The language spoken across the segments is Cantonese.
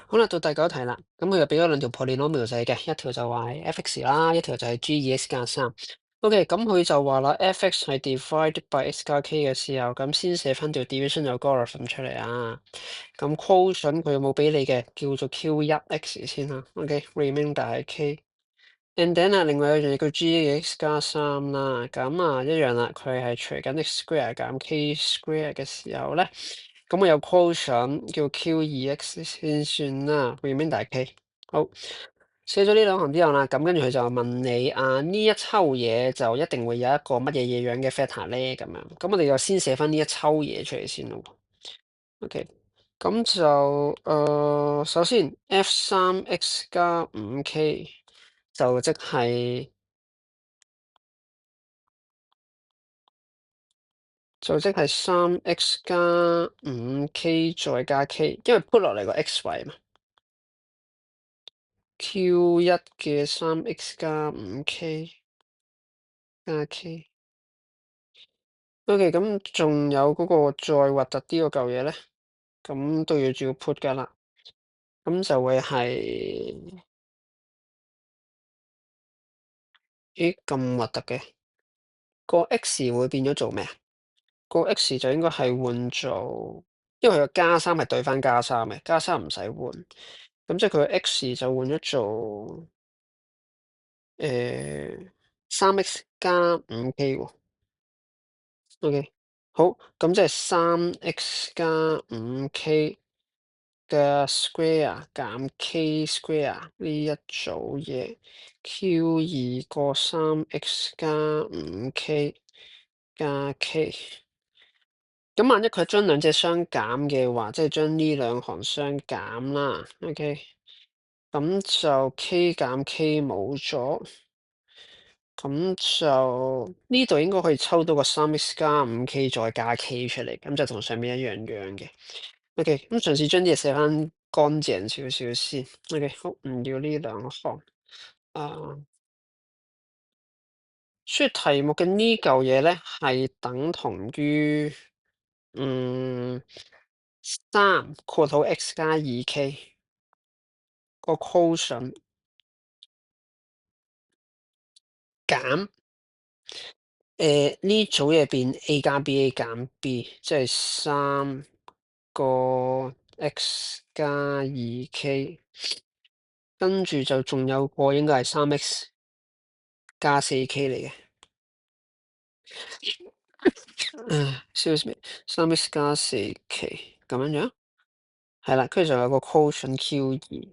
好啦，到第九題啦。咁佢又俾咗兩條 polynomial 仔嘅，一條就話係 f(x) 啦，一條就係 g(2x) 加3。OK，咁佢就話啦，f(x) 係 divided by x 加 k 嘅時候，咁先寫翻條 division algorithm 出嚟啊。咁 quotient 佢有冇俾你嘅，叫做 Q1x 先啦。OK，remainder 係 k。and then 啊，另外有樣嘢叫 g(x) 加3啦。咁啊，一樣啦，佢係除緊 x square 減 k square 嘅時候咧。咁我有 quotient 叫 Q2x 先算啦，remainder k。好，寫咗呢兩行之後啦，咁跟住佢就問你啊，呢一抽嘢就一定會有一個乜嘢樣嘅 factor 咧？咁樣，咁我哋就先寫翻呢一抽嘢出嚟先咯。OK，咁就首先 f(3x 加 5k) 就即係3x 加 5k 再加 k，因為 put 落嚟個 x 位嘛。Q1 嘅 3x 加 5k 加 k。OK，咁仲有嗰個再核突啲嗰嚿嘢咧，咁都要照 put 噶啦。咁就會係，咦咁核突嘅，個 x 會變咗做咩啊？個 x 就應該係換做，因為佢個加三係對翻加三嘅，加三唔使換，咁即係佢個 x 就換咗做3x 加 5k 喎。OK，好，咁即係3x 加 5k 嘅 square 減 k square 呢一組嘢，Q2個 3x 加 5k 加 k。咁萬一佢將兩隻相減嘅話，即係將呢兩行相減啦。OK，咁就 k 減 k 冇咗。咁就呢度應該可以抽到個 3x 加 5k 再加 k 出嚟，咁就同上面一樣樣嘅。OK，咁嘗試將啲嘢寫翻乾淨少少先。OK，好，唔要呢兩行。啊，所以題目嘅呢嚿嘢咧係等同於3括號 x 加 2k 個 quotient 減。呢組嘢變 A 加 B A 減 B，即係3個 x 加 2k，跟住就仲有個應該係3x 加 4k 嚟嘅。excuse me，3x 加 4k 咁樣樣，係啦，跟住就有個 quotient Q2，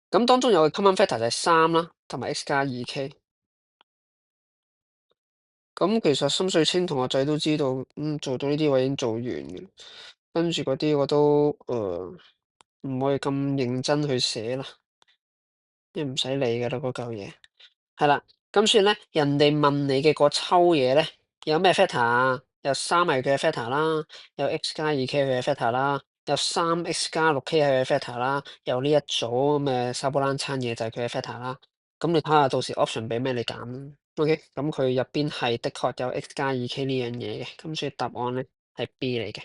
咁當中有個 common factor 就係3啦，同埋 x 加 2k。咁其實深水清同學仔都知道，做到呢啲位已經做完嘅，跟住嗰啲我都唔可以咁認真去寫啦，因為唔使理噶啦嗰嚿嘢。係啦，咁所以咧，人哋問你嘅嗰抽嘢咧，有咩 factor 啊？有3係佢嘅 factor 啦，有 x 加 2k 佢嘅 factor 啦，有3x 加 6k 係佢嘅 factor 啦，有呢一組咁嘅沙煲冷餐嘢就係佢嘅 factor 啦。咁你睇下到時 option 俾咩你揀啦。OK，咁佢入邊係的確有 x 加 2k 呢樣嘢嘅，咁所以答案咧係 B 嚟嘅。